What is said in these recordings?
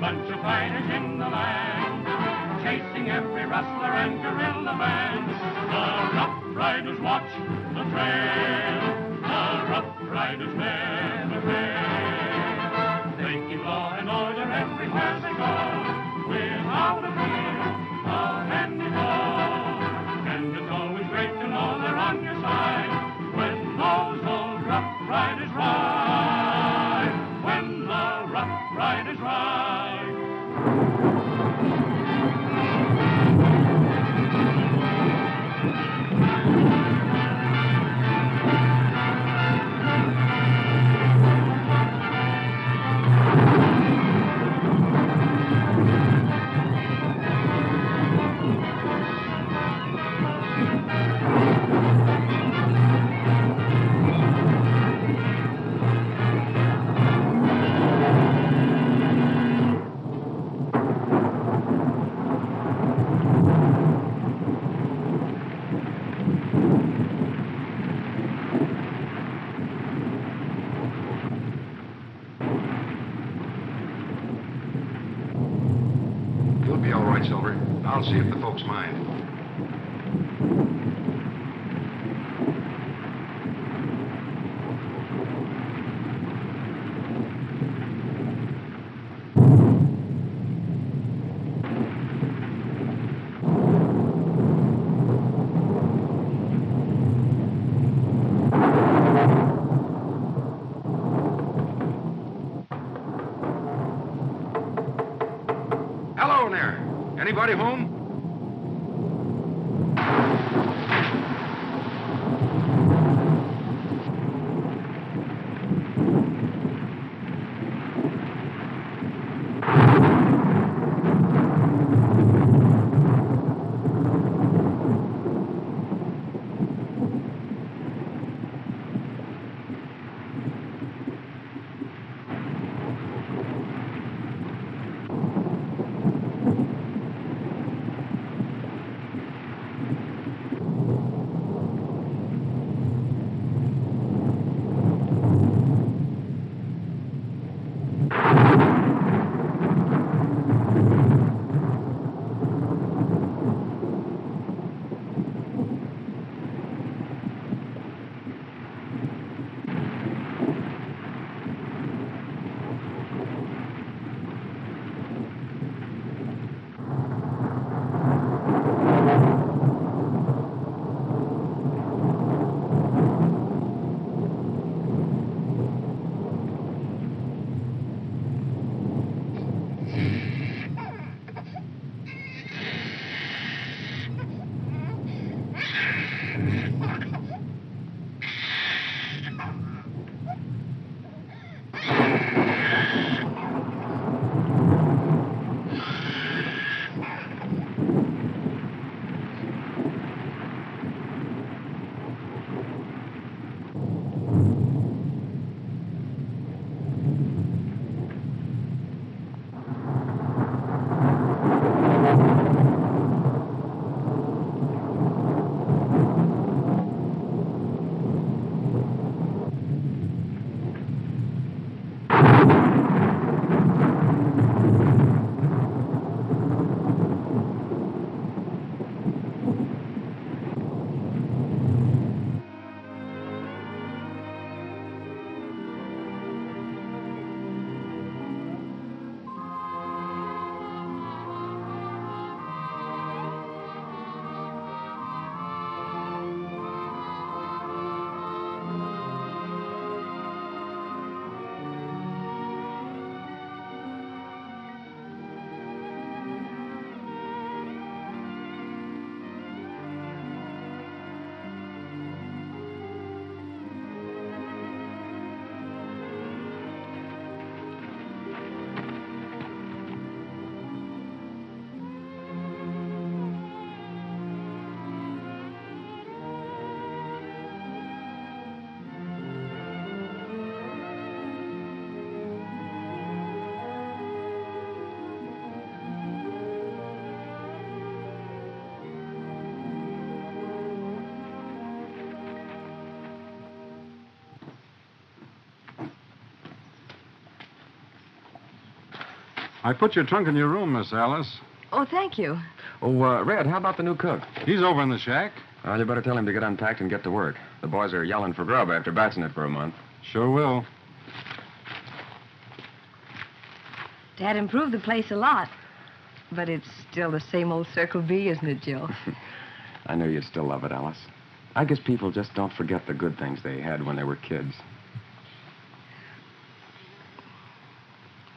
bunch of fighters in the land, chasing every rustler and guerrilla band. The Rough Riders watch the trail, the Rough Riders never fail. They keep law and order everywhere they go, without a fear of any foe. And it's always great to know they're on your side when those old Rough Riders ride. When the Rough Riders ride. I'll see if the folks mind. Hello there. Anybody home? I put your trunk in your room, Miss Alice. Oh, thank you. Oh, Red, how about the new cook? He's over in the shack. Well, you better tell him to get unpacked and get to work. The boys are yelling for grub after batching it for a month. Sure will. Dad improved the place a lot. But it's still the same old Circle B, isn't it, Joe? I knew you'd still love it, Alice. I guess people just don't forget the good things they had when they were kids.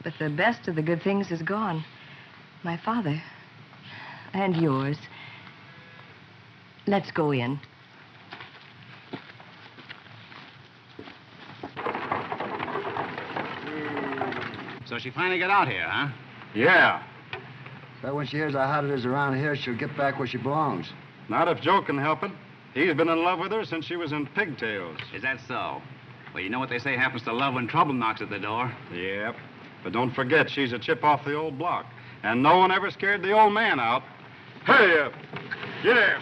But the best of the good things is gone. My father. And yours. Let's go in. So she finally got out here, huh? Yeah. But when she hears how hot it is around here, she'll get back where she belongs. Not if Joe can help it. He's been in love with her since she was in pigtails. Is that so? Well, you know what they say happens to love when trouble knocks at the door. Yep. But don't forget, she's a chip off the old block. And no one ever scared the old man out. Hey, yeah.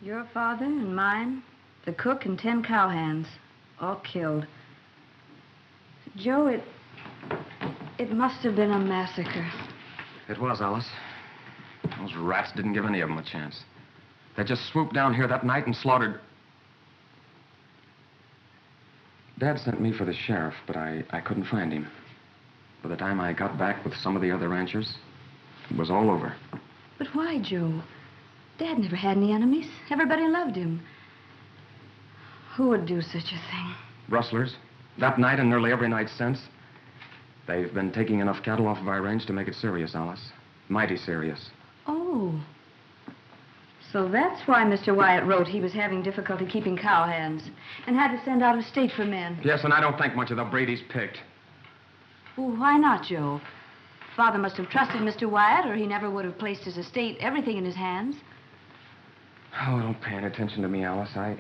Your father and mine, the cook and 10 cowhands, all killed. Joe, it must have been a massacre. It was, Alice. Those rats didn't give any of them a chance. They just swooped down here that night and slaughtered... Dad sent me for the sheriff, but I couldn't find him. By the time I got back with some of the other ranchers, it was all over. But why, Joe? Dad never had any enemies. Everybody loved him. Who would do such a thing? Rustlers. That night and nearly every night since. They've been taking enough cattle off of our range to make it serious, Alice. Mighty serious. Oh. So that's why Mr. Wyatt wrote he was having difficulty keeping cowhands and had to send out of state for men. Yes, and I don't think much of the Brady's picked. Well, why not, Joe? Father must have trusted Mr. Wyatt, or he never would have placed his estate, everything in his hands. Oh, don't pay any attention to me, Alice. I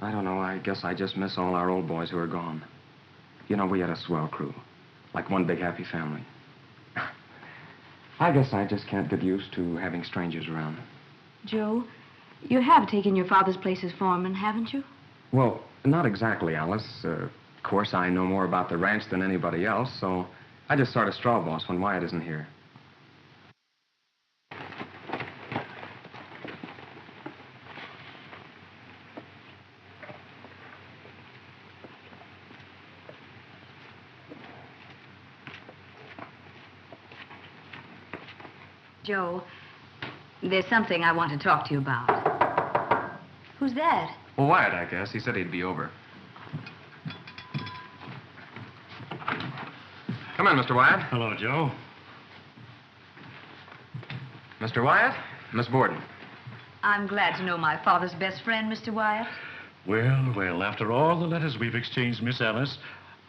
don't know. I guess I just miss all our old boys who are gone. You know, we had a swell crew. Like one big happy family. I guess I just can't get used to having strangers around. Joe, you have taken your father's place as foreman, haven't you? Well, not exactly, Alice. Of course, I know more about the ranch than anybody else, so I just sort of straw boss when Wyatt isn't here. Joe, there's something I want to talk to you about. Who's that? Well, Wyatt, I guess. He said he'd be over. Come in, Mr. Wyatt. Hello, Joe. Mr. Wyatt, Miss Borden. I'm glad to know my father's best friend, Mr. Wyatt. Well, after all the letters we've exchanged, Miss Alice,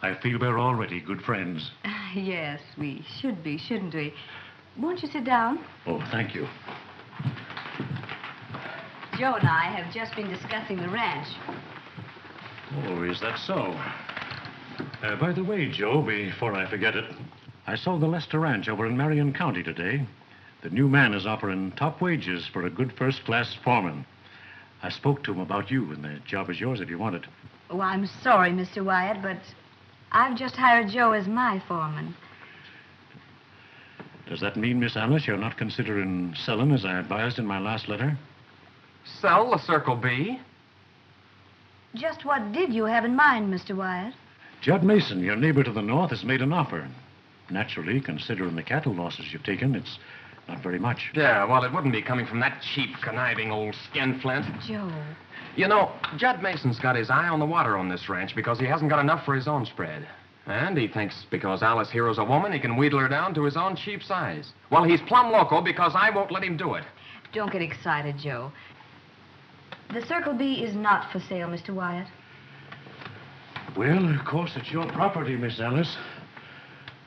I feel we're already good friends. Yes, we should be, shouldn't we? Won't you sit down? Oh, thank you. Joe and I have just been discussing the ranch. Oh, is that so? By the way, Joe, before I forget it, I saw the Lester Ranch over in Marion County today. The new man is offering top wages for a good first-class foreman. I spoke to him about you, and the job is yours if you want it. Oh, I'm sorry, Mr. Wyatt, but I've just hired Joe as my foreman. Does that mean, Miss Alice, you're not considering selling as I advised in my last letter? Sell the Circle B? Just what did you have in mind, Mr. Wyatt? Judd Mason, your neighbor to the north, has made an offer. Naturally, considering the cattle losses you've taken, it's not very much. Yeah, well, it wouldn't be coming from that cheap, conniving old skinflint. Joe. You know, Jed Mason's got his eye on the water on this ranch because he hasn't got enough for his own spread. And he thinks because Alice Hero's a woman, he can wheedle her down to his own cheap size. Well, he's plumb loco because I won't let him do it. Don't get excited, Joe. The Circle B is not for sale, Mr. Wyatt. Well, of course, it's your property, Miss Alice.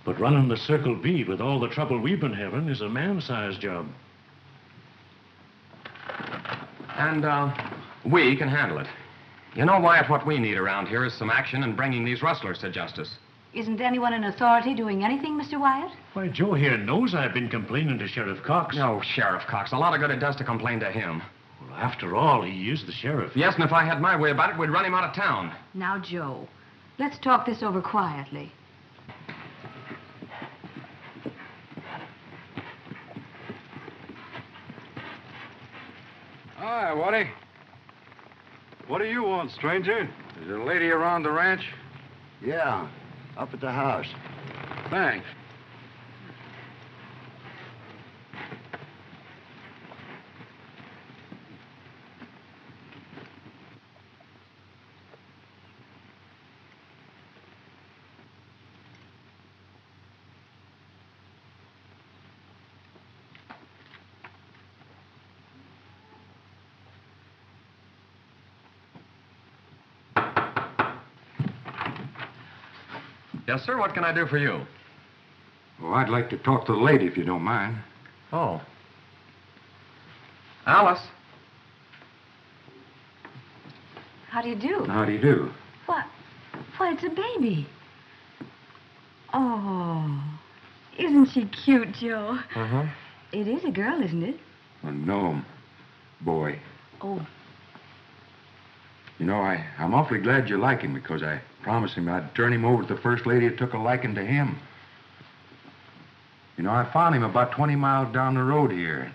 But running the Circle B with all the trouble we've been having is a man-sized job. And, we can handle it. You know, Wyatt, what we need around here is some action in bringing these rustlers to justice. Isn't anyone in authority doing anything, Mr. Wyatt? Why, Joe here knows I've been complaining to Sheriff Cox. No, Sheriff Cox. A lot of good it does to complain to him. Well, after all, he is the sheriff. Yes, and if I had my way about it, we'd run him out of town. Now, Joe, let's talk this over quietly. Hi, Woody. What do you want, stranger? Is there a lady around the ranch? Yeah, up at the house. Thanks. Yes, sir. What can I do for you? Well, I'd like to talk to the lady, if you don't mind. Oh. Alice. How do you do? How do you do? What? Why, it's a baby. Oh, isn't she cute, Joe? Uh-huh. It is a girl, isn't it? A gnome. Boy. Oh, You know, I'm awfully glad you like him because I promised him I'd turn him over to the first lady that took a liking to him. You know, I found him about 20 miles down the road here.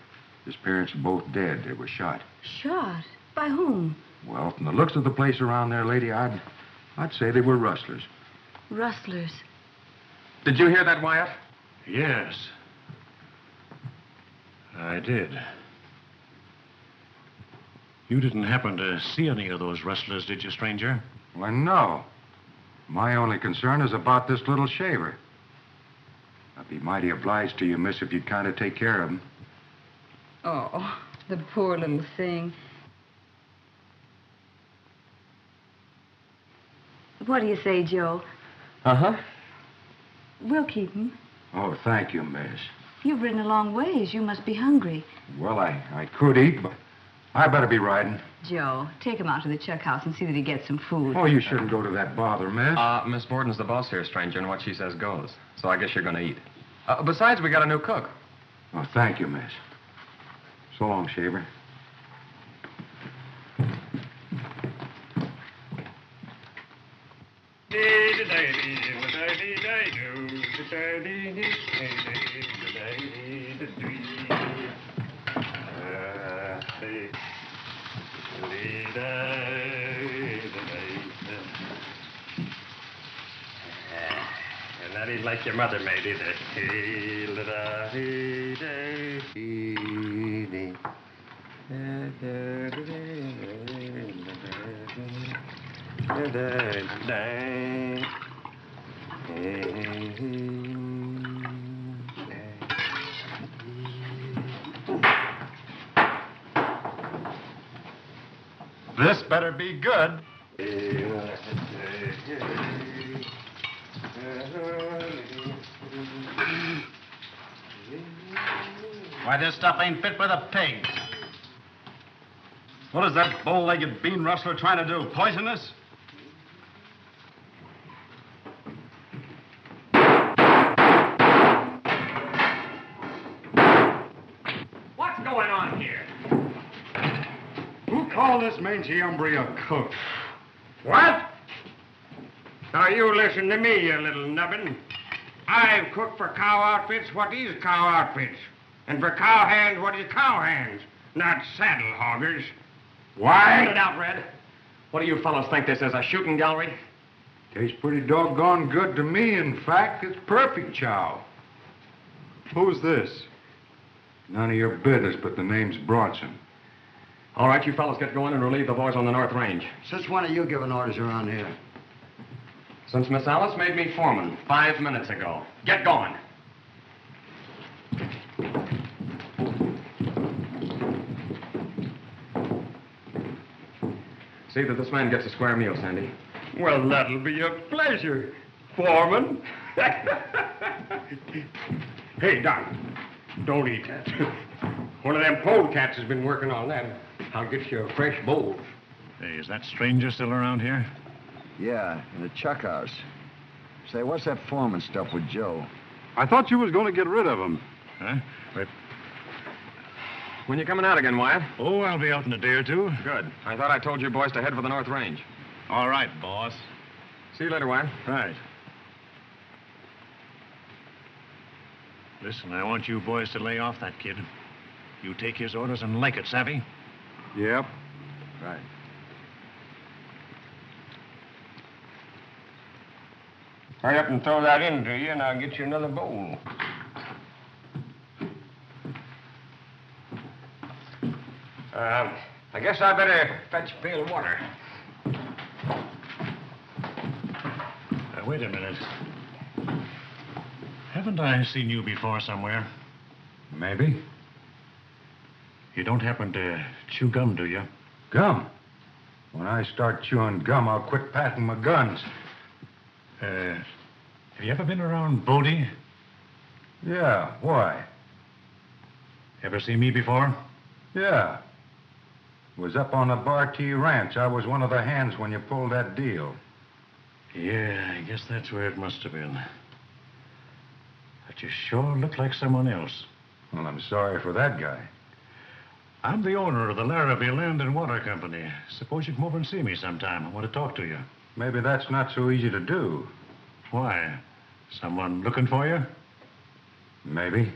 His parents are both dead. They were shot. shot? By whom? Well, from the looks of the place around there, lady, I'd say they were rustlers. Rustlers. Did you hear that, Wyatt? Yes. I did. You didn't happen to see any of those rustlers, did you, stranger? Well, no. My only concern is about this little shaver. I'd be mighty obliged to you, miss, if you'd kind of take care of him. Oh, the poor little thing. What do you say, Joe? Uh-huh. We'll keep him. Oh, thank you, miss. You've ridden a long ways. You must be hungry. Well, I could eat, but I better be riding. Joe, take him out to the chuck house and see that he gets some food. Oh, you shouldn't go to that bother, miss. Miss Borden's the boss here, stranger, and what she says goes. So I guess you're gonna eat. Besides, we got a new cook. Oh, thank you, miss. So long, shaver. Not even like your mother made either. This better be good. Why, this stuff ain't fit for the pigs. What is that bow-legged bean rustler trying to do? Poison us? What's going on here? Who called this mangy hombre a cook? What? Now, you listen to me, you little nubbin. I've cooked for cow outfits what is cow outfits. And for cow hands what is cow hands. Not saddle hoggers. Why? Get it out, Red. What do you fellows think this is, a shooting gallery? Tastes pretty doggone good to me. In fact, it's perfect chow. Who's this? None of your business, but the name's Bronson. All right, you fellas get going and relieve the boys on the North Range. Since when are you giving orders around here? Since Miss Alice made me foreman 5 minutes ago. Get going. See that this man gets a square meal, Sandy. Well, that'll be a pleasure, foreman. Hey, Doc, don't eat that. One of them polecats has been working on that. I'll get you a fresh bowl. Hey, is that stranger still around here? Yeah, in the chuck house. Say, what's that foreman stuff with Joe? I thought you was going to get rid of him. Huh? Wait. When you coming out again, Wyatt? Oh, I'll be out in a day or two. Good. I thought I told you boys to head for the North Range. All right, boss. See you later, Wyatt. Right. Listen, I want you boys to lay off that kid. You take his orders and like it, savvy? Yep. Right. Hurry up and throw that in to you, and I'll get you another bowl. I guess I better fetch a pail of water. Wait a minute. Haven't I seen you before somewhere? Maybe. You don't happen to chew gum, do you? Gum? When I start chewing gum, I'll quit patting my guns. Have you ever been around Bodie? Yeah, why? Ever seen me before? Yeah. Was up on the Bartee Ranch. I was one of the hands when you pulled that deal. Yeah, I guess that's where it must have been. But you sure look like someone else. Well, I'm sorry for that guy. I'm the owner of the LaRue Land and Water Company. Suppose you come over and see me sometime. I want to talk to you. Maybe that's not so easy to do. Why? Someone looking for you? Maybe.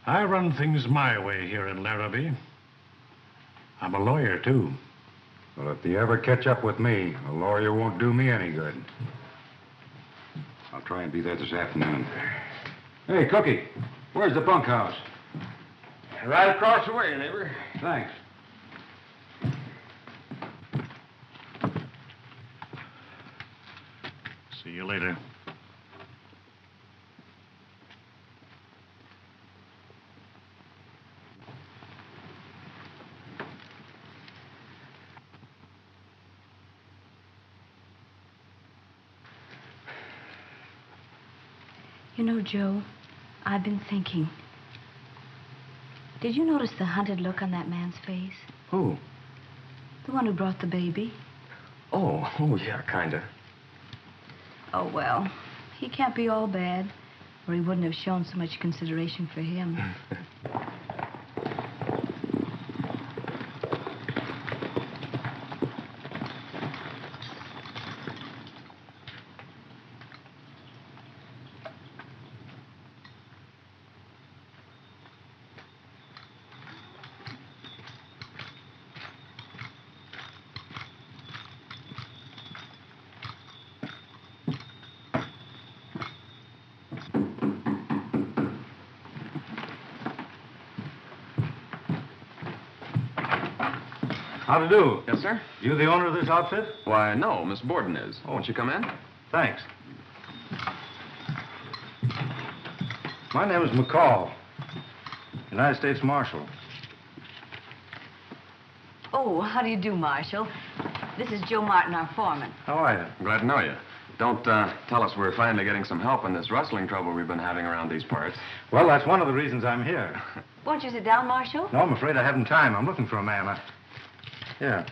I run things my way here in LaRue. I'm a lawyer, too. Well, if you ever catch up with me, a lawyer won't do me any good. I'll try and be there this afternoon. Hey, Cookie, where's the bunkhouse? Right across the way, neighbor. Thanks. See you later. You know, Joe, I've been thinking. Did you notice the hunted look on that man's face? Who? The one who brought the baby. Oh, yeah, kinda. Oh, well, he can't be all bad, or he wouldn't have shown so much consideration for him. How to do? Yes, sir? You the owner of this outfit? Why, no, Miss Borden is. Oh, won't you come in? Thanks. My name is McCall, United States Marshal. Oh, how do you do, Marshal? This is Joe Martin, our foreman. How are you? Glad to know you. Don't tell us we're finally getting some help in this rustling trouble we've been having around these parts. Well, that's one of the reasons I'm here. Won't you sit down, Marshal? No, I'm afraid I haven't time. I'm looking for a man. Yeah.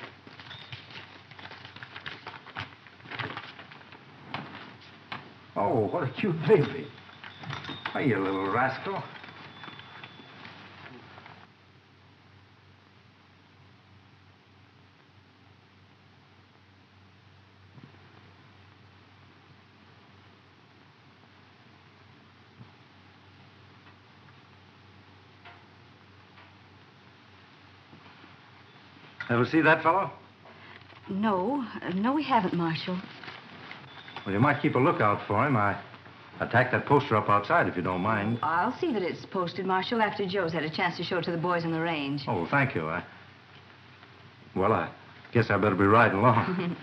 Oh, what a cute baby. Hey, you little rascal. Ever see that fellow? No, we haven't, Marshal. Well, you might keep a lookout for him. I tacked that poster up outside, if you don't mind. I'll see that it's posted, Marshal, after Joe's had a chance to show it to the boys on the range. Oh, thank you. Well, I guess I better be riding along.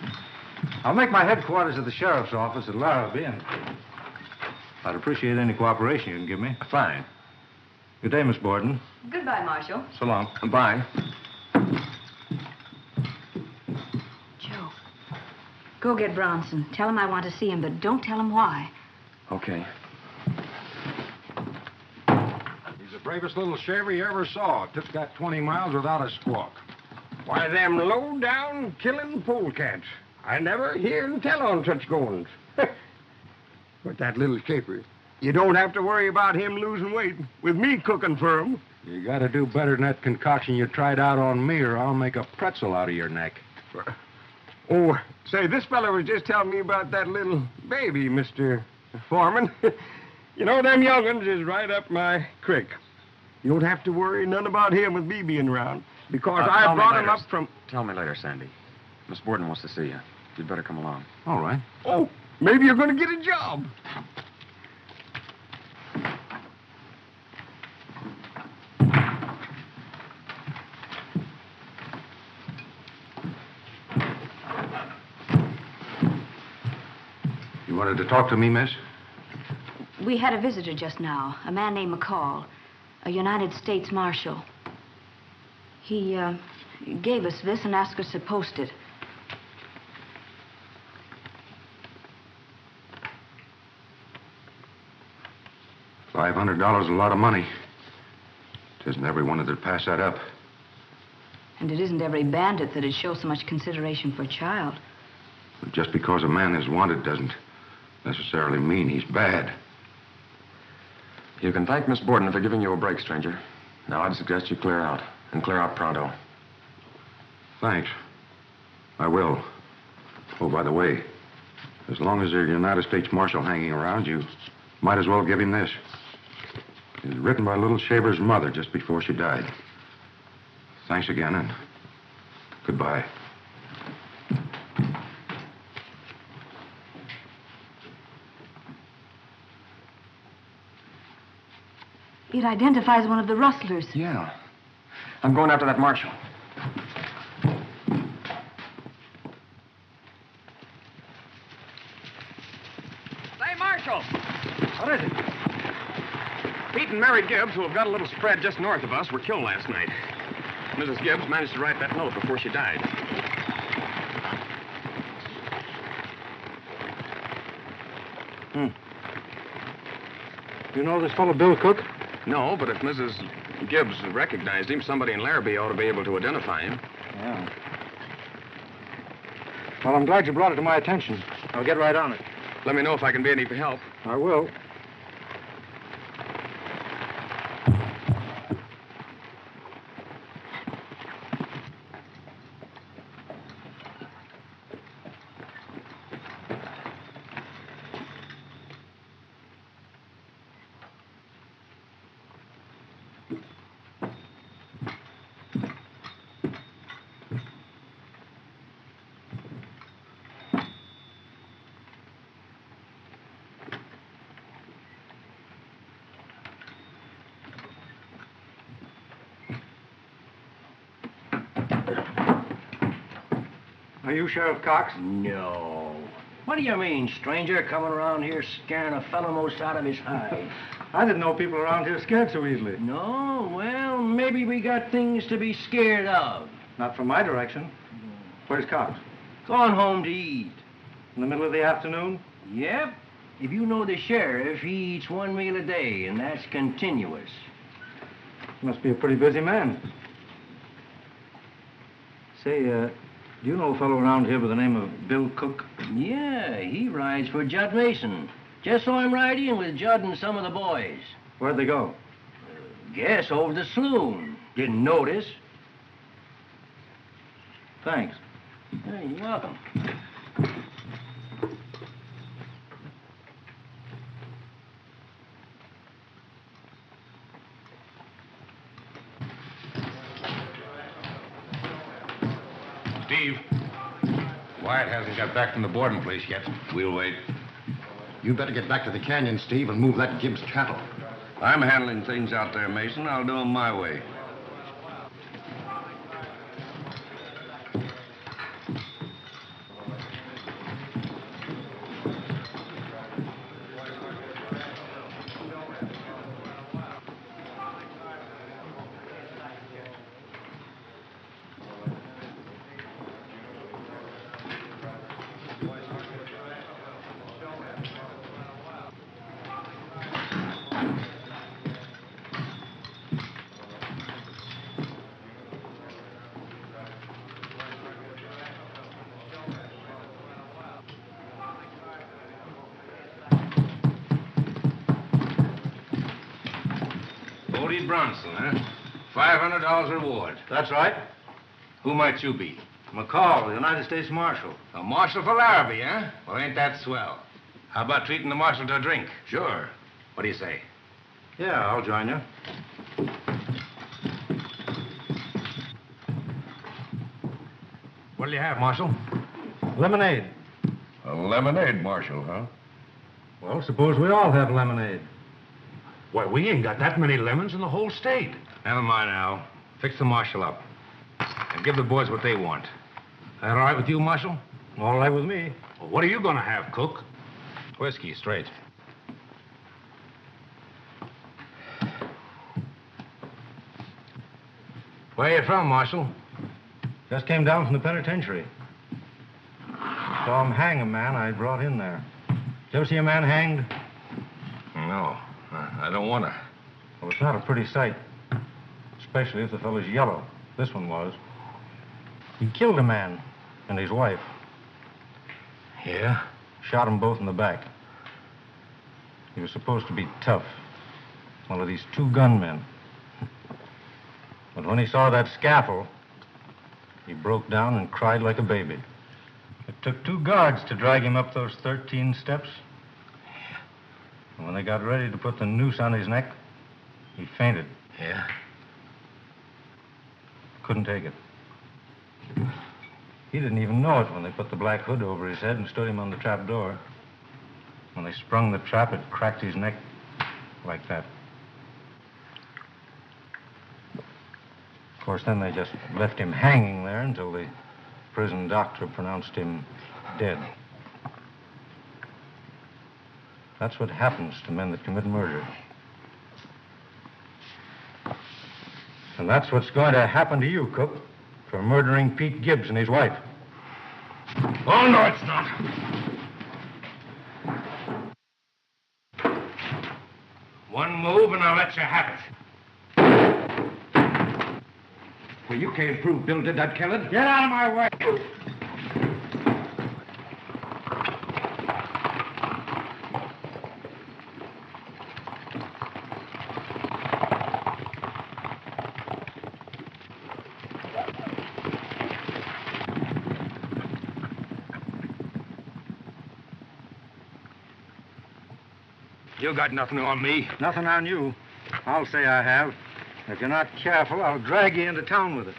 I'll make my headquarters at the sheriff's office at LaRue, and I'd appreciate any cooperation you can give me. Fine. Good day, Miss Borden. Goodbye, Marshal. So long. Bye. Joe, go get Bronson. Tell him I want to see him, but don't tell him why. Okay. He's the bravest little shaver you ever saw. Took that 20 miles without a squawk. Why, them low-down killing polecats. I never hear and tell on such goings. But that little shaper, you don't have to worry about him losing weight with me cooking for him. You gotta do better than that concoction you tried out on me, or I'll make a pretzel out of your neck. Oh, say, this fella was just telling me about that little baby, Mr. Foreman. You know, them young'uns is right up my creek. You don't have to worry none about him with me being around, because I brought him up from... Tell me later, Sandy. Miss Borden wants to see you. You'd better come along. All right. Oh, maybe you're going to get a job. You wanted to talk to me, miss? We had a visitor just now, a man named McCall, a United States Marshal. He gave us this and asked us to post it. $500 is a lot of money. It isn't everyone that'd pass that up. And it isn't every bandit that'd show so much consideration for a child. But just because a man is wanted doesn't necessarily mean he's bad. You can thank Miss Borden for giving you a break, stranger. Now, I'd suggest you clear out, and clear out pronto. Thanks. I will. Oh, by the way, as long as there's a United States Marshal hanging around, you might as well give him this. It was written by little Shaver's mother just before she died. Thanks again, and goodbye. It identifies one of the rustlers. Yeah. I'm going after that marshal. Say, Marshal! What is it? Pete and Mary Gibbs, who have got a little spread just north of us, were killed last night. Mrs. Gibbs managed to write that note before she died. You know this fellow Bill Cook? No, but if Mrs. Gibbs recognized him, somebody in Larrabee ought to be able to identify him. Yeah. Well, I'm glad you brought it to my attention. I'll get right on it. Let me know if I can be any help. I will. Are you Sheriff Cox? No. What do you mean, stranger, coming around here scaring a fellow most out of his hide? I didn't know people around here scared so easily. No? Well, maybe we got things to be scared of. Not from my direction. Where's Cox? Gone home to eat. In the middle of the afternoon? Yep. If you know the sheriff, he eats one meal a day, and that's continuous. Must be a pretty busy man. Say, do you know a fellow around here by the name of Bill Cook? Yeah, he rides for Judd Mason. Just saw him ride in with Judd and some of the boys. Where'd they go? Guess over the saloon. Didn't notice. Thanks. Hey, you're welcome. Steve. Wyatt hasn't got back from the boarding place yet. We'll wait. You better get back to the canyon, Steve, and move that Gibbs cattle. I'm handling things out there, Mason. I'll do them my way. Bodie Bronson, huh? $500 reward. That's right. Who might you be? McCall, the United States Marshal. A marshal for Larrabee, huh? Well, ain't that swell? How about treating the marshal to a drink? Sure. What do you say? Yeah, I'll join you. What'll you have, Marshal? Lemonade. A lemonade, Marshal, huh? Well, suppose we all have lemonade. Why, we ain't got that many lemons in the whole state. Never mind now. Fix the marshal up. And give the boys what they want. That all right with you, Marshal? All right with me. Well, what are you gonna have, Cook? Whiskey, straight. Where you from, Marshal? Just came down from the penitentiary. Saw him hang a man I brought in there. Did you ever see a man hanged? No, I don't want to. Well, it's not a pretty sight. Especially if the fellow's yellow. This one was. He killed a man and his wife. Yeah? Shot them both in the back. He was supposed to be tough. One of these two gunmen. But when he saw that scaffold, he broke down and cried like a baby. It took 2 guards to drag him up those 13 steps. And when they got ready to put the noose on his neck, he fainted. Yeah? Couldn't take it. He didn't even know it when they put the black hood over his head and stood him on the trap door. When they sprung the trap, it cracked his neck like that. Of course, then they just left him hanging there until the prison doctor pronounced him dead. That's what happens to men that commit murder. And that's what's going to happen to you, Cook, for murdering Pete Gibbs and his wife. Oh, no, it's not. One move and I'll let you have it. Well, you can't prove Bill did that killing. Get out of my way! You got nothing on me. Nothing on you. I'll say I have. If you're not careful, I'll drag you into town with it.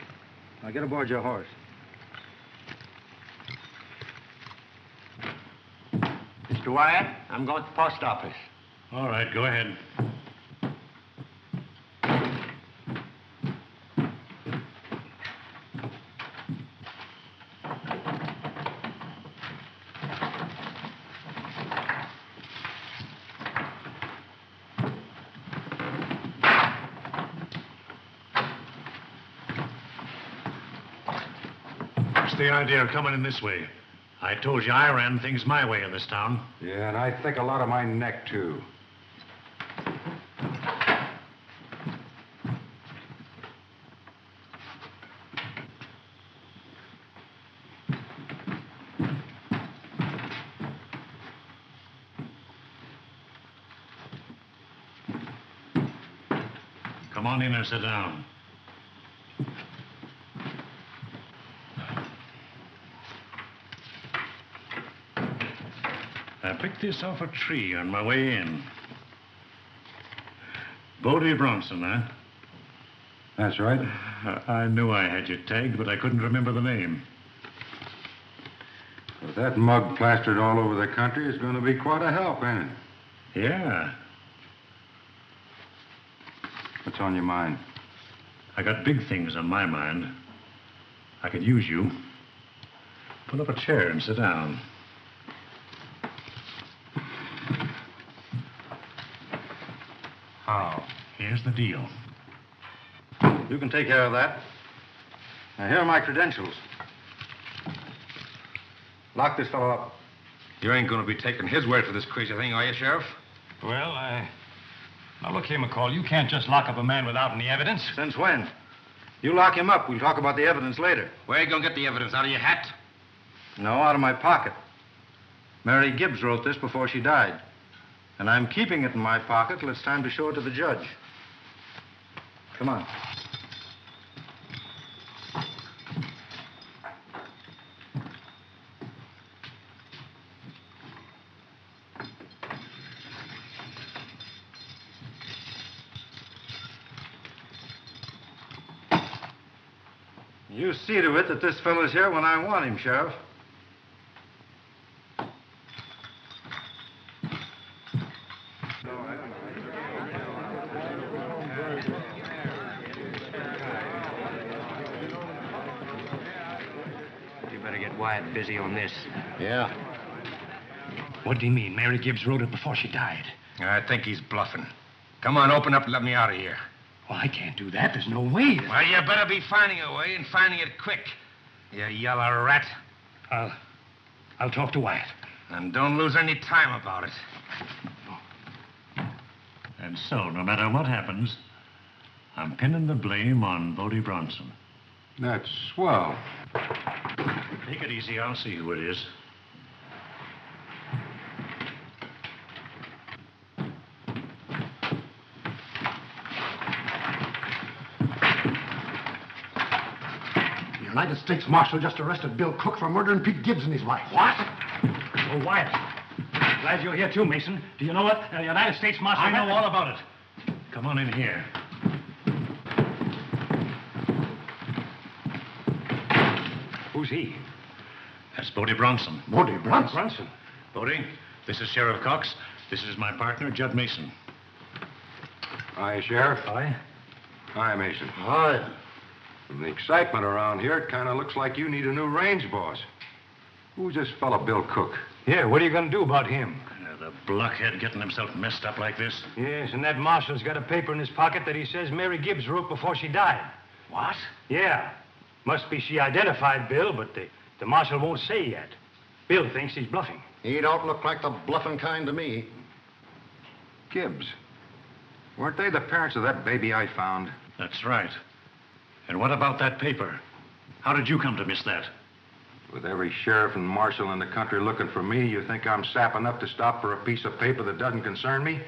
Now get aboard your horse. Mr. Wyatt, I'm going to the post office. All right, go ahead. What's the idea of coming in this way? I told you I ran things my way in this town. Yeah, and I think a lot of my neck, too. Come on in and sit down. I picked this off a tree on my way in. Bodie Bronson, huh? That's right. I knew I had you tagged, but I couldn't remember the name. With that mug plastered all over the country, it's going to be quite a help, ain't it? Yeah. What's on your mind? I got big things on my mind. I could use you. Pull up a chair and sit down. How? Here's the deal. You can take care of that. Now, here are my credentials. Lock this fellow up. You ain't going to be taking his word for this crazy thing, are you, Sheriff? Well, Now, look here, McCall. You can't just lock up a man without any evidence. Since when? You lock him up. We'll talk about the evidence later. Where you going to get the evidence? Out of your hat? No, out of my pocket. Mary Gibbs wrote this before she died. And I'm keeping it in my pocket till it's time to show it to the judge. Come on. You see to it that this fellow's here when I want him, Sheriff. You better get Wyatt busy on this. Yeah. What do you mean? Mary Gibbs wrote it before she died. I think he's bluffing. Come on, open up and let me out of here. Well, I can't do that. There's no way. Well, you better be finding a way and finding it quick. You yellow rat. I'll talk to Wyatt. And don't lose any time about it. And so, no matter what happens, I'm pinning the blame on Bodie Bronson. That's swell. Take it easy. I'll see who it is. The United States Marshal just arrested Bill Cook for murdering Pete Gibbs and his wife. What? Oh, Wyatt. Glad you're here, too, Mason. Do you know what? The United States Marshal... I know all about it. Come on in here. Who's he? That's Bodie Bronson. Bodie Bronson? Bronson. Bodie, this is Sheriff Cox. This is my partner, Judd Mason. Hi, Sheriff. Hi. Hi, Mason. Hi. From the excitement around here, it kind of looks like you need a new range boss. Who's this fella, Bill Cook? Yeah, what are you going to do about him? The blockhead getting himself messed up like this. Yes, and that marshal's got a paper in his pocket that he says Mary Gibbs wrote before she died. What? Yeah. Must be she identified Bill, but the marshal won't say yet. Bill thinks he's bluffing. He don't look like the bluffing kind to me. Gibbs. Weren't they the parents of that baby I found? That's right. And what about that paper? How did you come to miss that? With every sheriff and marshal in the country looking for me, you think I'm sap enough to stop for a piece of paper that doesn't concern me?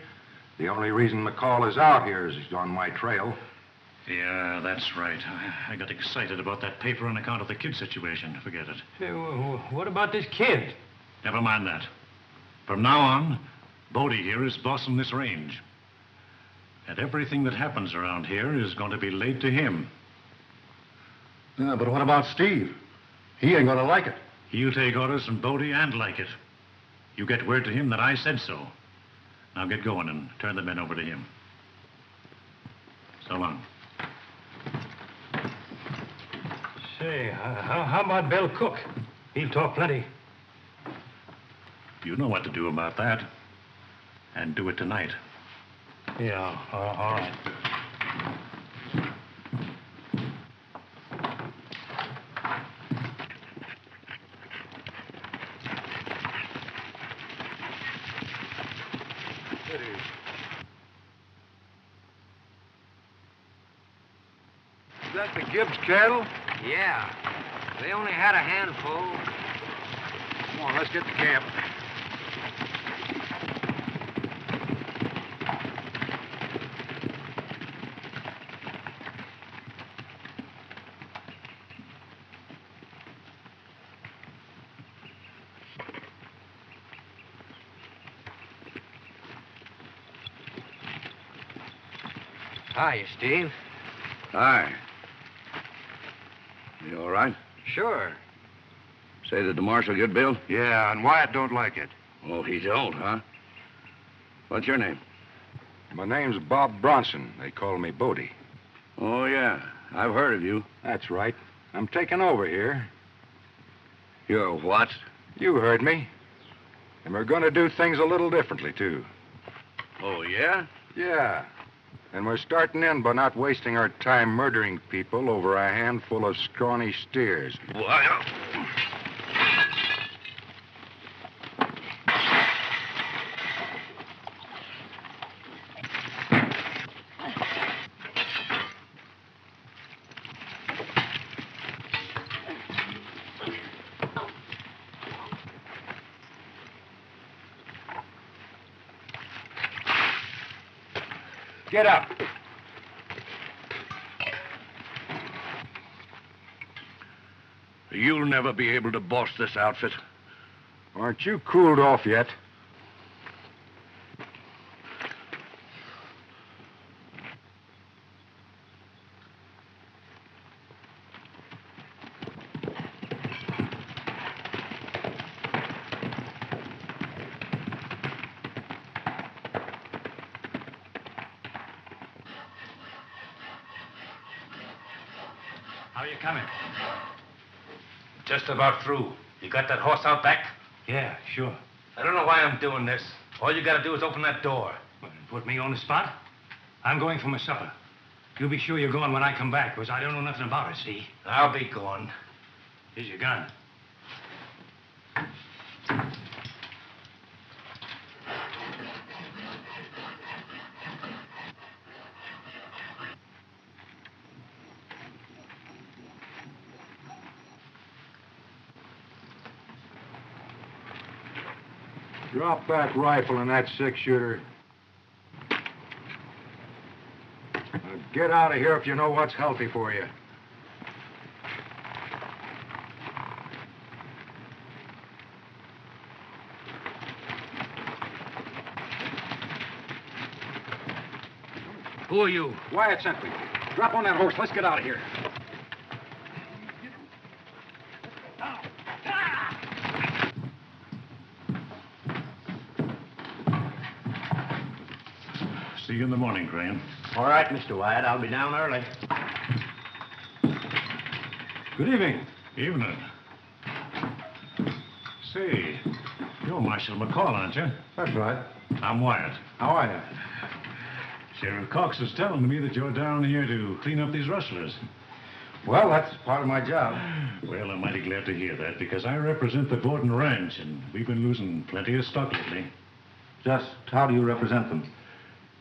The only reason McCall is out here is he's on my trail. Yeah, that's right. I got excited about that paper on account of the kid situation. Forget it. Hey, what about this kid? Never mind that. From now on, Bodie here is bossing this range. And everything that happens around here is going to be laid to him. Yeah, but what about Steve? He ain't gonna like it. He'll take orders from Bodie and like it. You get word to him that I said so. Now get going and turn the men over to him. So long. Say, how about Bill Cook? He'll talk plenty. You know what to do about that. And do it tonight. Yeah, all right. Is that the Gibbs cattle? Yeah. They only had a handful. Come on, let's get to camp. Hi, Steve. Hi. You all right? Sure. Say, did the marshal get Bill? Yeah, and Wyatt don't like it. Oh, he don't, huh? What's your name? My name's Bob Bronson. They call me Bodie. Oh, yeah. I've heard of you. That's right. I'm taking over here. You're what? You heard me. And we're going to do things a little differently, too. Oh, yeah? Yeah. And we're starting in by not wasting our time murdering people over a handful of scrawny steers. Well, Get up. You'll never be able to boss this outfit. Aren't you cooled off yet? How are you coming? Just about through. You got that horse out back? Yeah, sure. I don't know why I'm doing this. All you gotta do is open that door. Well, put me on the spot? I'm going for my supper. You be sure you're going when I come back, because I don't know nothing about it, see? I'll be gone. Here's your gun. Drop that rifle and that six-shooter. Now get out of here if you know what's healthy for you. Who are you? Wyatt sent me. Drop on that horse. Let's get out of here. See you in the morning, Crane. All right, Mr. Wyatt. I'll be down early. Good evening. Evening. Say, you're Marshal McCall, aren't you? That's right. I'm Wyatt. How are you? Sheriff Cox is telling me that you're down here to clean up these rustlers. Well, that's part of my job. Well, I'm mighty glad to hear that, because I represent the Borden Ranch, and we've been losing plenty of stock lately. Just how do you represent them?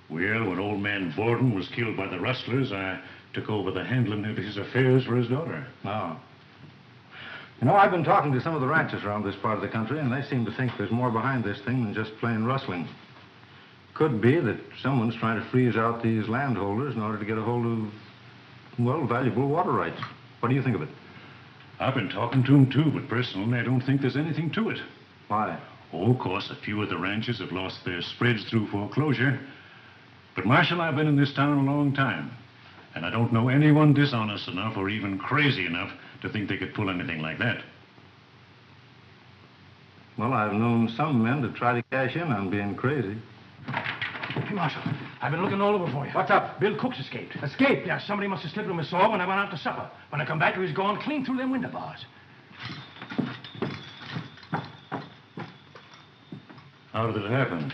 Well, when old man Borden was killed by the rustlers, I took over the handling of his affairs for his daughter. Oh. You know, I've been talking to some of the ranchers around this part of the country, and they seem to think there's more behind this thing than just plain rustling. Could be that someone's trying to freeze out these landholders in order to get a hold of, well, valuable water rights. What do you think of it? I've been talking to him, too, but personally, I don't think there's anything to it. Why? Oh, of course, a few of the ranchers have lost their spreads through foreclosure. But, Marshal, I've been in this town a long time, and I don't know anyone dishonest enough or even crazy enough to think they could pull anything like that. Well, I've known some men to try to cash in on being crazy. Hey, Marshal, I've been looking all over for you. What's up? Bill Cook's escaped. Escaped? Yeah, somebody must have slipped him a saw when I went out to supper. When I come back, he was gone clean through them window bars. How did it happen?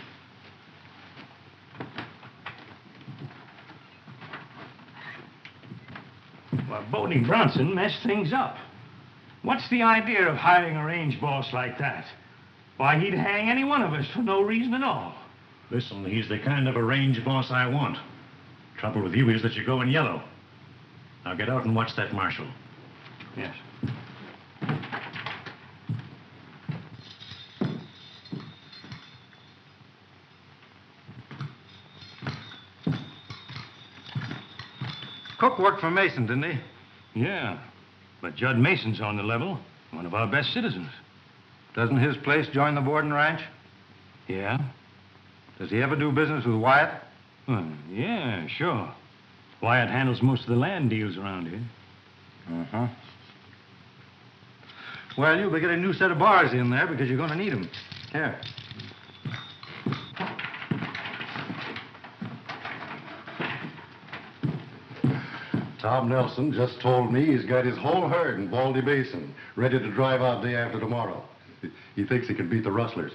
Well, Bodie Bronson messed things up. What's the idea of hiring a range boss like that? Why, he'd hang any one of us for no reason at all. Listen, he's the kind of a range boss I want. Trouble with you is that you go in yellow. Now get out and watch that marshal. Yes. Cook worked for Mason, didn't he? Yeah, but Judd Mason's on the level. One of our best citizens. Doesn't his place join the Borden Ranch? Yeah? Does he ever do business with Wyatt? Yeah, sure. Wyatt handles most of the land deals around here. Uh-huh. Well, you'll be getting a new set of bars in there because you're going to need them. Here. Tom Nelson just told me he's got his whole herd in Baldy Basin, ready to drive out day after tomorrow. He thinks he can beat the rustlers.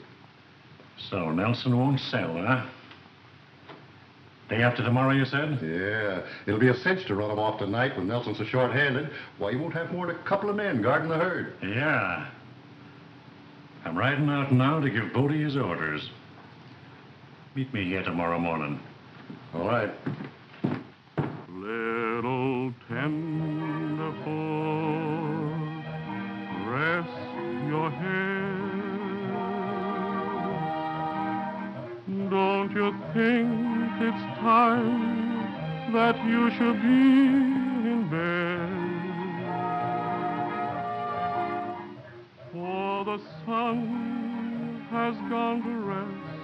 So Nelson won't sell, huh? Day after tomorrow, you said? Yeah. It'll be a cinch to run him off tonight when Nelson's so short-handed. Why, you won't have more than a couple of men guarding the herd. Yeah. I'm riding out now to give Bodie his orders. Meet me here tomorrow morning. All right. Little tender foot, rest your head. Don't you think it's time that you should be in bed? rest,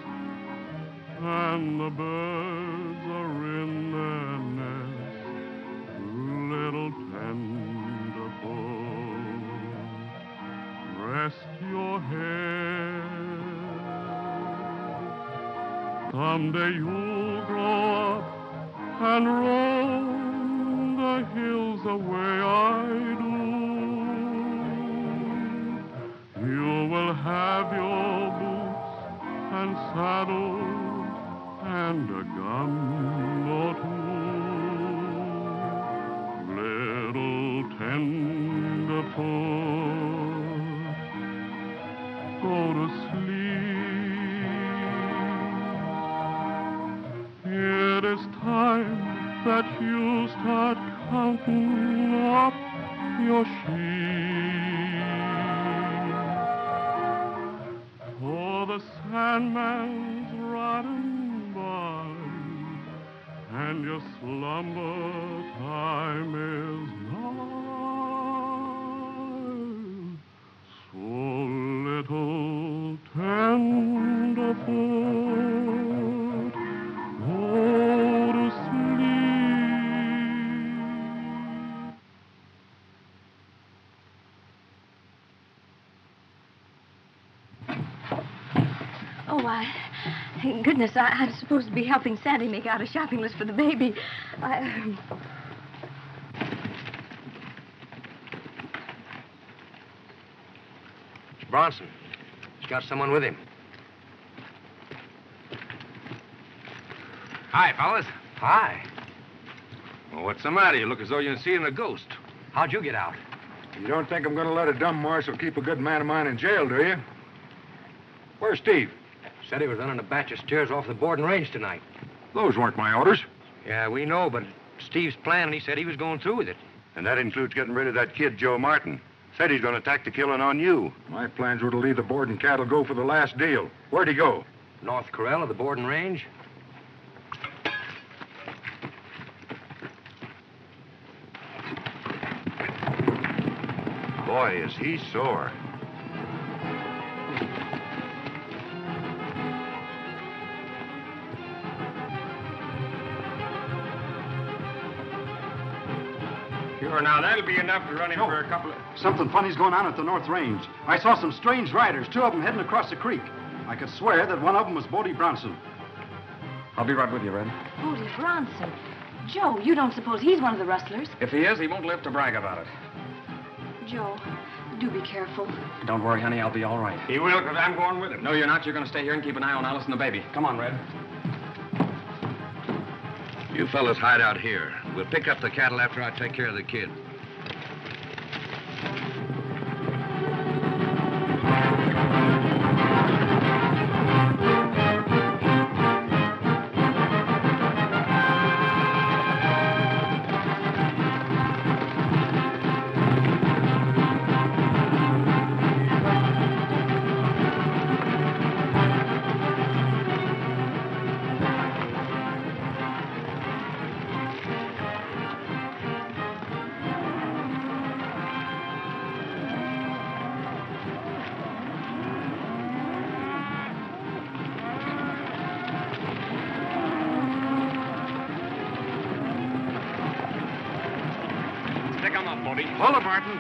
and the birds are in their nest, little tenderfoot, rest your head. Someday you'll grow up and roam the hills the way I do. You will have your boots and saddle and a gun or two. Little tenderfoot, go to sleep. It is time that you start counting up your sheep. For the Sandman's riding by, and your slumber time is nigh. So little tenderfoot, go to sleep. Oh, thank goodness, I'm supposed to be helping Sandy make out a shopping list for the baby. It's Bronson. He's got someone with him. Hi, fellas. Hi. Well, what's the matter? You look as though you're seeing a ghost. How'd you get out? You don't think I'm going to let a dumb marshal keep a good man of mine in jail, do you? Where's Steve? Said he was running a batch of steers off the board and range tonight. Those weren't my orders. Yeah, we know, but Steve's plan, and he said he was going through with it. And that includes getting rid of that kid, Joe Martin. Said he's going to tack the killing on you. My plans were to leave the board and cattle go for the last deal. Where'd he go? North Corral of the board and range. Boy, is he sore. Sure, now that'll be enough to run him for a couple of... Something funny's going on at the North Range. I saw some strange riders, two of them heading across the creek. I could swear that one of them was Bodie Bronson. I'll be right with you, Red. Bodie Bronson. Joe, you don't suppose he's one of the rustlers? If he is, he won't live to brag about it. Joe, do be careful. Don't worry, honey. I'll be all right. He will, because I'm going with him. No, you're not. You're going to stay here and keep an eye on Alice and the baby. Come on, Red. You fellas hide out here. We'll pick up the cattle after I take care of the kid. Hold it, Martin.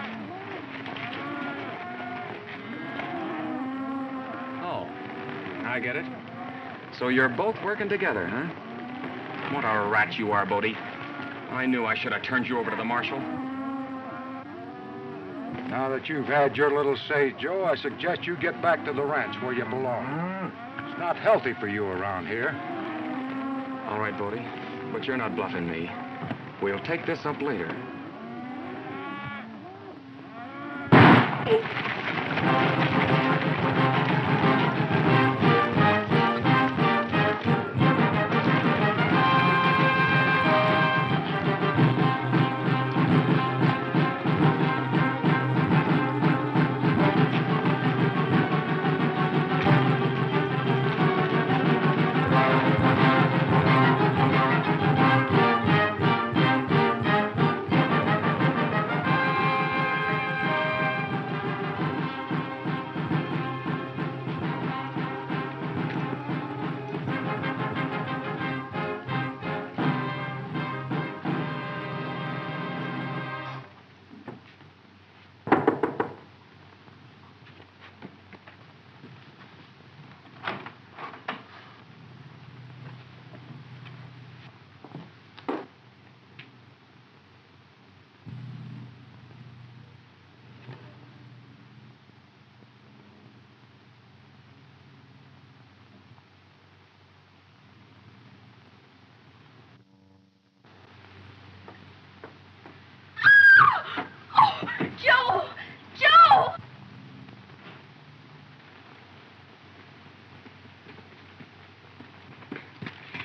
Oh, I get it. So you're both working together, huh? What a rat you are, Bodie. I knew I should have turned you over to the marshal. Now that you've had your little say, Joe, I suggest you get back to the ranch where you belong. It's not healthy for you around here. All right, Bodie, but you're not bluffing me. We'll take this up later.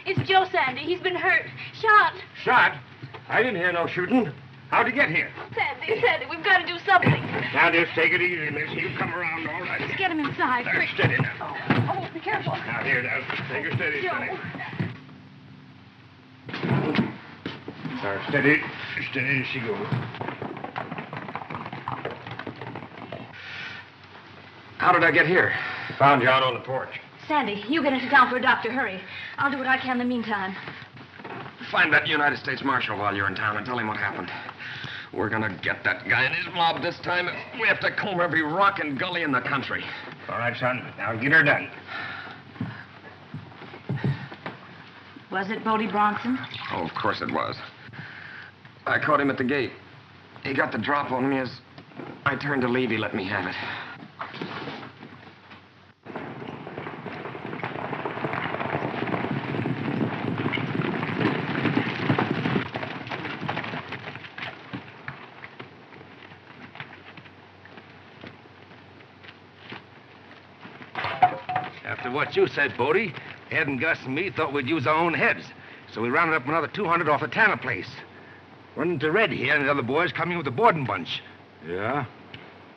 It's Joe, Sandy. He's been hurt. Shot. Shot? I didn't hear no shooting. How'd he get here? Sandy, we've got to do something. Now, just take it easy, miss. He'll come around all right. Let's get him inside. There, steady now. Oh, be careful. Now, here, now. Take her steady, Joe. Sonny. There, steady. Steady as she goes. How did I get here? Found you out on the porch. Sandy, you get into town for a doctor. Hurry. I'll do what I can in the meantime. Find that United States Marshal while you're in town and tell him what happened. We're gonna get that guy and his mob this time. We have to comb every rock and gully in the country. All right, son. Now get her done. Was it Bodie Bronson? Oh, of course it was. I caught him at the gate. He got the drop on me as I turned to leave. He let me have it. After what you said, Bodie, Ed and Gus and me thought we'd use our own heads. So we rounded up another 200 off the Tanner place. Run into Red here and the other boys coming with the boarding bunch. Yeah?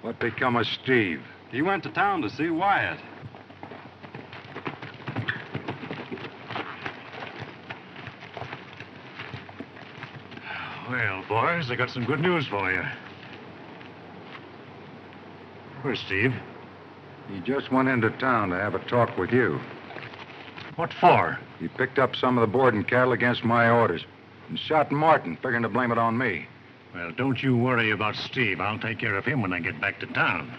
What become of Steve? He went to town to see Wyatt. Well, boys, I got some good news for you. Where's Steve? He just went into town to have a talk with you. What for? He picked up some of the boarding cattle against my orders and shot Martin, figuring to blame it on me. Well, don't you worry about Steve. I'll take care of him when I get back to town.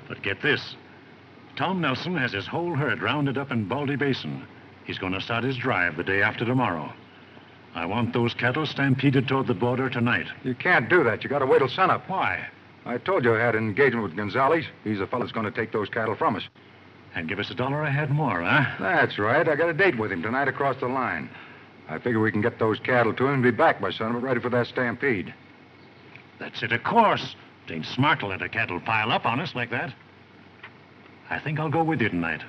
But get this. Tom Nelson has his whole herd rounded up in Baldy Basin. He's going to start his drive the day after tomorrow. I want those cattle stampeded toward the border tonight. You can't do that. You got to wait till sunup. Why? I told you I had an engagement with Gonzales. He's the fellow that's going to take those cattle from us. And give us $1 a head more, huh? That's right. I got a date with him tonight across the line. I figure we can get those cattle to him and be back by sunup ready for that stampede. That's it, of course. It ain't smart to let a cattle pile up on us like that. I think I'll go with you tonight.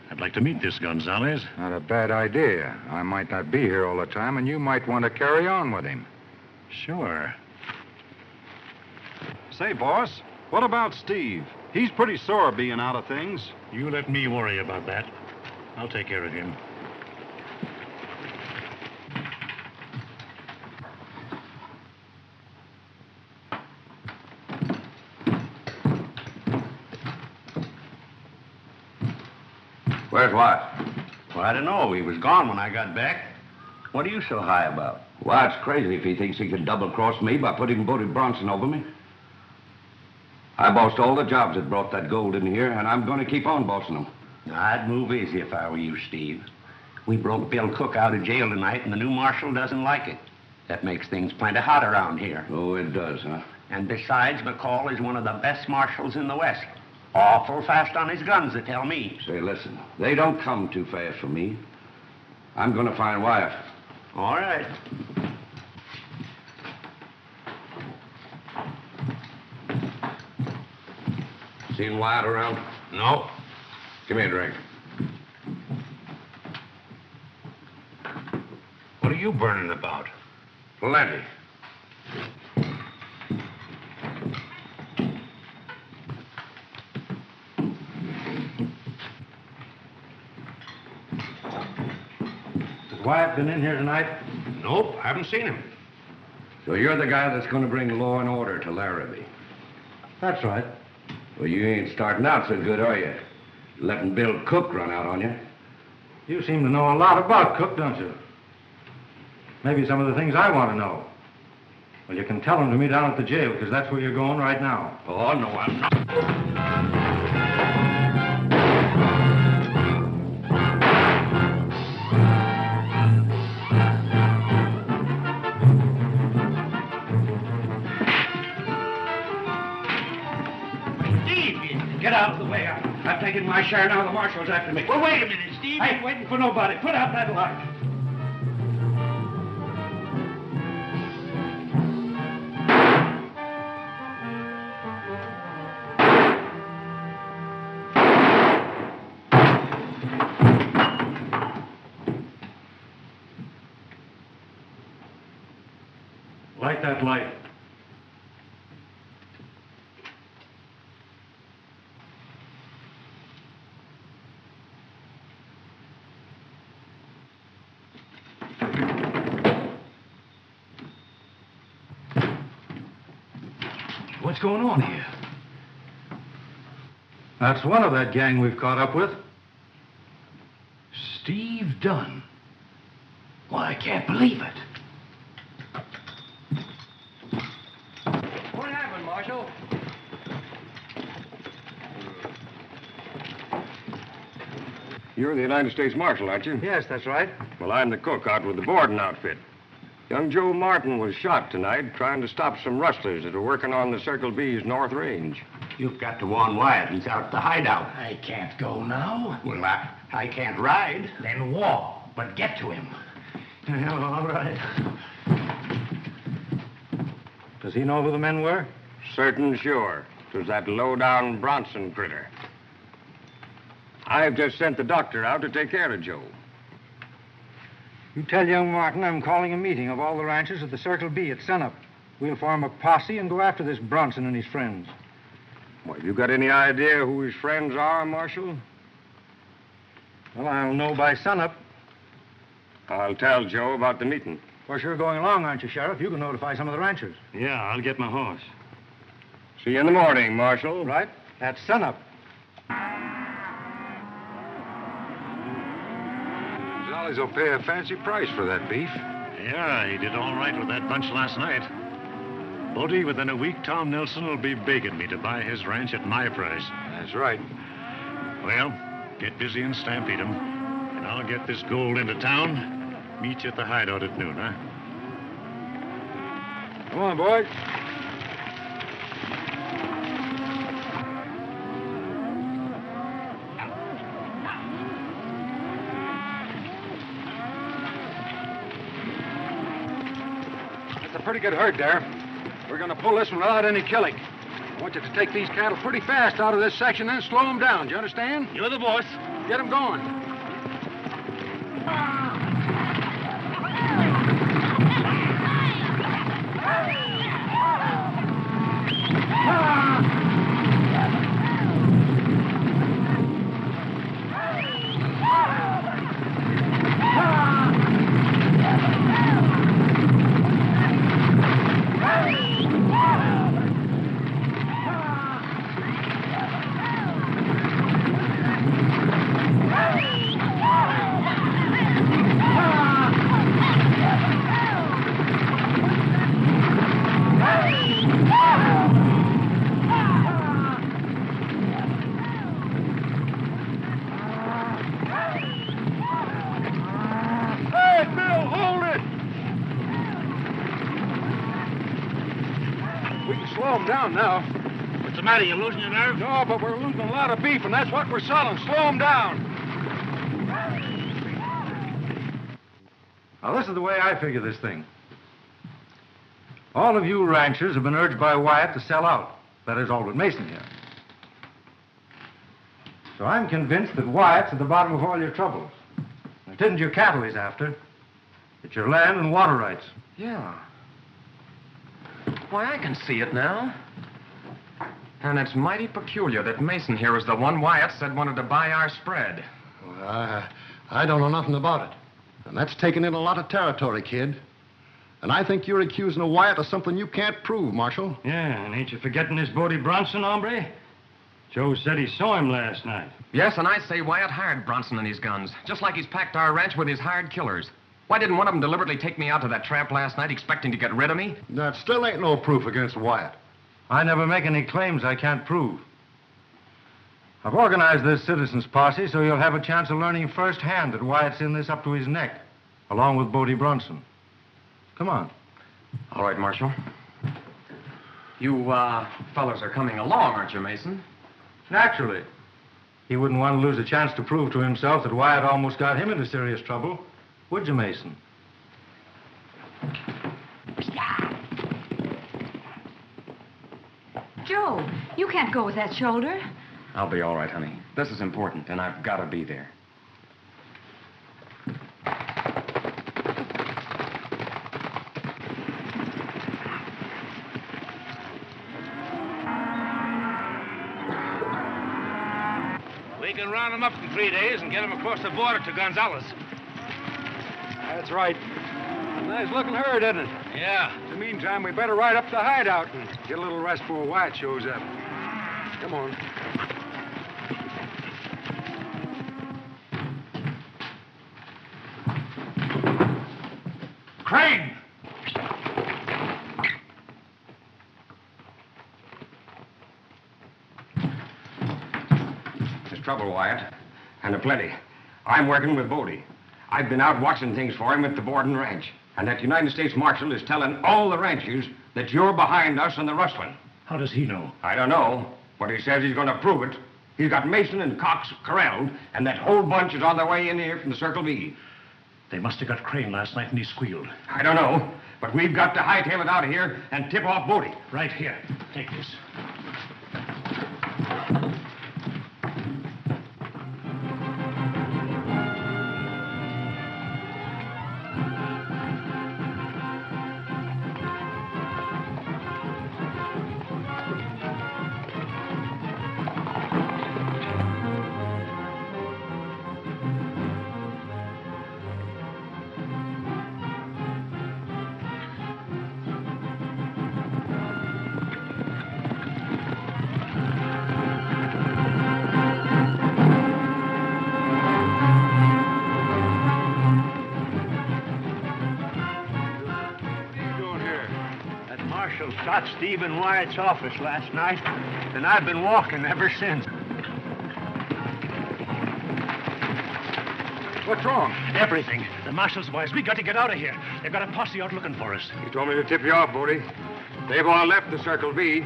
I'd like to meet this Gonzales. Not a bad idea. I might not be here all the time, and you might want to carry on with him. Sure. Say, boss, what about Steve? He's pretty sore being out of things. You let me worry about that. I'll take care of him. Where's Watts? Well, I don't know. He was gone when I got back. What are you so high about? Watts crazy if he thinks he can double-cross me by putting Bodie Bronson over me. I bossed all the jobs that brought that gold in here, and I'm going to keep on bossing them. I'd move easy if I were you, Steve. We broke Bill Cook out of jail tonight, and the new marshal doesn't like it. That makes things plenty hot around here. Oh, it does, huh? And besides, McCall is one of the best marshals in the West. Awful fast on his guns, they tell me. Say, listen, they don't come too fast for me. I'm going to find Wyatt. All right. Seen Wyatt around? No. Give me a drink. What are you burning about? Plenty. Has Wyatt been in here tonight? Nope, haven't seen him. So you're the guy that's going to bring law and order to Larrabee? That's right. Well, you ain't starting out so good, are you? Letting Bill Cook run out on you. You seem to know a lot about Cook, don't you? Maybe some of the things I want to know. Well, you can tell them to me down at the jail, because that's where you're going right now. Oh, no, I'm not. Get out of the way. I've taken my share now. The marshal's after me. Well, wait a minute, Steve. I ain't waiting for nobody. Put out that light. Light that light. What's going on here? That's one of that gang we've caught up with. Steve Dunn. Why, I can't believe it. What happened, Marshal? You're the United States Marshal, aren't you? Yes, that's right. Well, I'm the cook out with the boarding outfit. Young Joe Martin was shot tonight trying to stop some rustlers that are working on the Circle B's North Range. You've got to warn Wyatt. He's out at the hideout. I can't go now. Well, I can't ride. Then walk, but get to him. Well, all right. Does he know who the men were? Certain sure. It was that low-down Bronson critter. I've just sent the doctor out to take care of Joe. You tell young Martin I'm calling a meeting of all the ranchers at the Circle B at sunup. We'll form a posse and go after this Bronson and his friends. Well, you got any idea who his friends are, Marshal? Well, I'll know by sunup. I'll tell Joe about the meeting. Of course, you're going along, aren't you, Sheriff? You can notify some of the ranchers. Yeah, I'll get my horse. See you in the morning, Marshal. Right? At sunup. Zollies will pay a fancy price for that beef. Yeah, he did all right with that bunch last night. Bodie, within a week, Tom Nelson will be begging me to buy his ranch at my price. That's right. Well, get busy and stampede him, and I'll get this gold into town. Meet you at the hideout at noon, huh? Come on, boys. That's a pretty good herd there. We're going to pull this one without any killing. I want you to take these cattle pretty fast out of this section, then slow them down. Do you understand? You're the boss. Get them going. Down now. What's the matter? You losing your nerve? No, but we're losing a lot of beef, and that's what we're selling. Slow them down. Now, this is the way I figure this thing. All of you ranchers have been urged by Wyatt to sell out. That is, all but Mason here. So I'm convinced that Wyatt's at the bottom of all your troubles. It isn't your cattle he's after. It's your land and water rights. Yeah. Why, I can see it now. And it's mighty peculiar that Mason here is the one Wyatt said wanted to buy our spread. Well, I don't know nothing about it. And that's taking in a lot of territory, kid. And I think you're accusing of Wyatt of something you can't prove, Marshal. Yeah, and ain't you forgetting this Bodie Bronson, hombre? Joe said he saw him last night. Yes, and I say Wyatt hired Bronson and his guns, just like he's packed our ranch with his hired killers. Why didn't one of them deliberately take me out to that trap last night expecting to get rid of me? That still ain't no proof against Wyatt. I never make any claims I can't prove. I've organized this citizens' posse so you'll have a chance of learning firsthand that Wyatt's in this up to his neck, along with Bodie Bronson. Come on. All right, Marshal. You, fellas are coming along, aren't you, Mason? Naturally. He wouldn't want to lose a chance to prove to himself that Wyatt almost got him into serious trouble. Would you, Mason? Joe, you can't go with that shoulder. I'll be all right, honey. This is important, and I've got to be there. can round him up in 3 days and get him across the border to Gonzales. That's right. Nice looking herd, isn't it? Yeah. In the meantime, we better ride up to the hideout and get a little rest before Wyatt shows up. Come on. Crane! There's trouble, Wyatt. And a plenty. I'm working with Bodie. I've been out watching things for him at the Borden Ranch. And that United States Marshal is telling all the ranchers that you're behind us and the rustling. How does he know? I don't know, but he says he's going to prove it. He's got Mason and Cox corralled, and that whole bunch is on their way in here from the Circle B. They must have got Crane last night and he squealed. I don't know, but we've got to hightail it out of here and tip off Bodie. Right here. Take this. Shot Steve in Wyatt's office last night, and I've been walking ever since. What's wrong? Everything. The marshal's boys. We got to get out of here. They've got a posse out looking for us. He told me to tip you off, Bodie. They've all left the Circle B,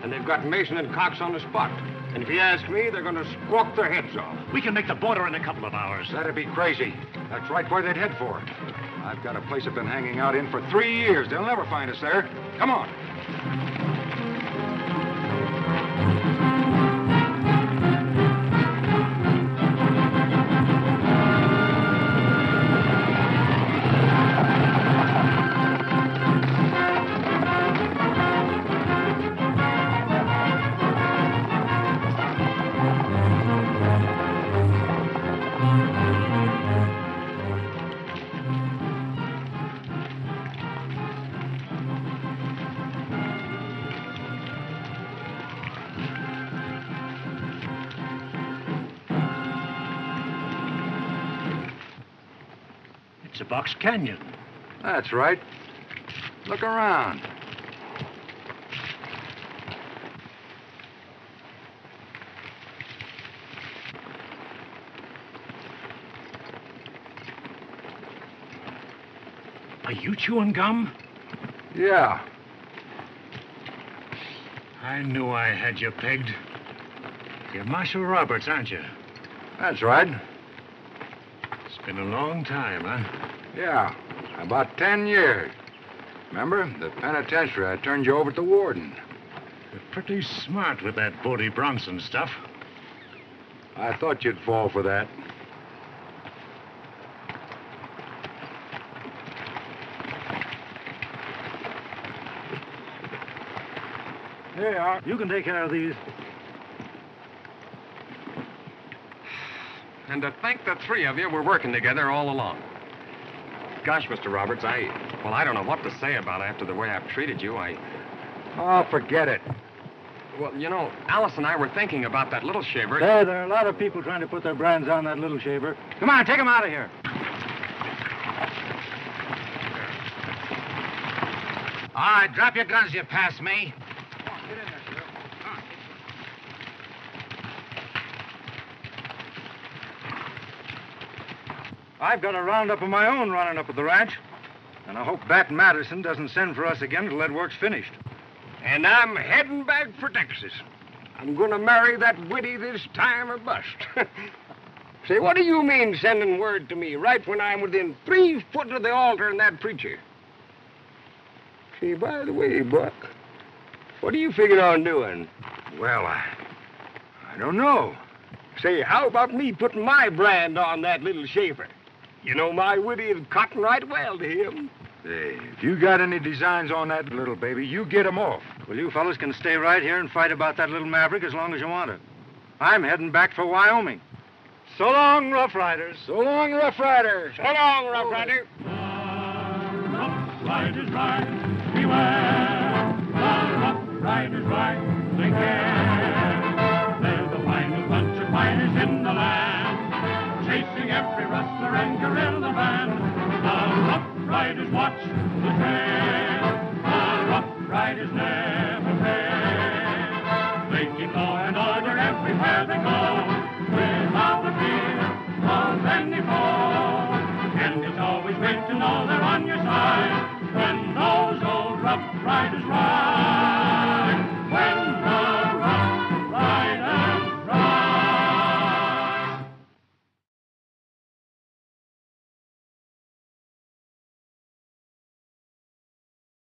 and they've got Mason and Cox on the spot. And if you ask me, they're going to squawk their heads off. We can make the border in a couple of hours. That'd be crazy. That's right where they'd head for. I've got a place I've been hanging out in for 3 years. They'll never find us there. Come on. It's a box canyon. That's right. Look around. Are you chewing gum? Yeah. I knew I had you pegged. You're Marshal Roberts, aren't you? That's right. It's been a long time, huh? Yeah, about 10 years. Remember, the penitentiary, I turned you over to the warden. You're pretty smart with that Bodie Bronson stuff. I thought you'd fall for that. There you are. You can take care of these. And to think the three of you were working together all along. Gosh, Mr. Roberts, I don't know what to say about it after the way I've treated you. Oh, forget it. Well, you know, Alice and I were thinking about that little shaver. There are a lot of people trying to put their brands on that little shaver. Come on, take him out of here. All right, drop your guns, you pass me. I've got a roundup of my own running up at the ranch. And I hope Bat Madison doesn't send for us again until that work's finished. And I'm heading back for Texas. I'm going to marry that widdy this time or bust. Say, what do you mean sending word to me right when I'm within 3 foot of the altar and that preacher? Say, by the way, Buck, what do you figure on doing? Well, I don't know. Say, how about me putting my brand on that little shaver? You know, my widdy is cotton right well to him. Hey, if you got any designs on that little baby, you get 'em off. Well, you fellas can stay right here and fight about that little maverick as long as you want it. I'm heading back for Wyoming. So long, Rough Riders. So long, Rough Rider. So long, Rough Rider. Rough Riders ride, beware. The Rough Riders ride, take care. They're the finest bunch of fighters in the land, chasing every rustler and guerrilla band. The Rough Riders watch the trail. The Rough Riders never fail. They keep law and order everywhere they go.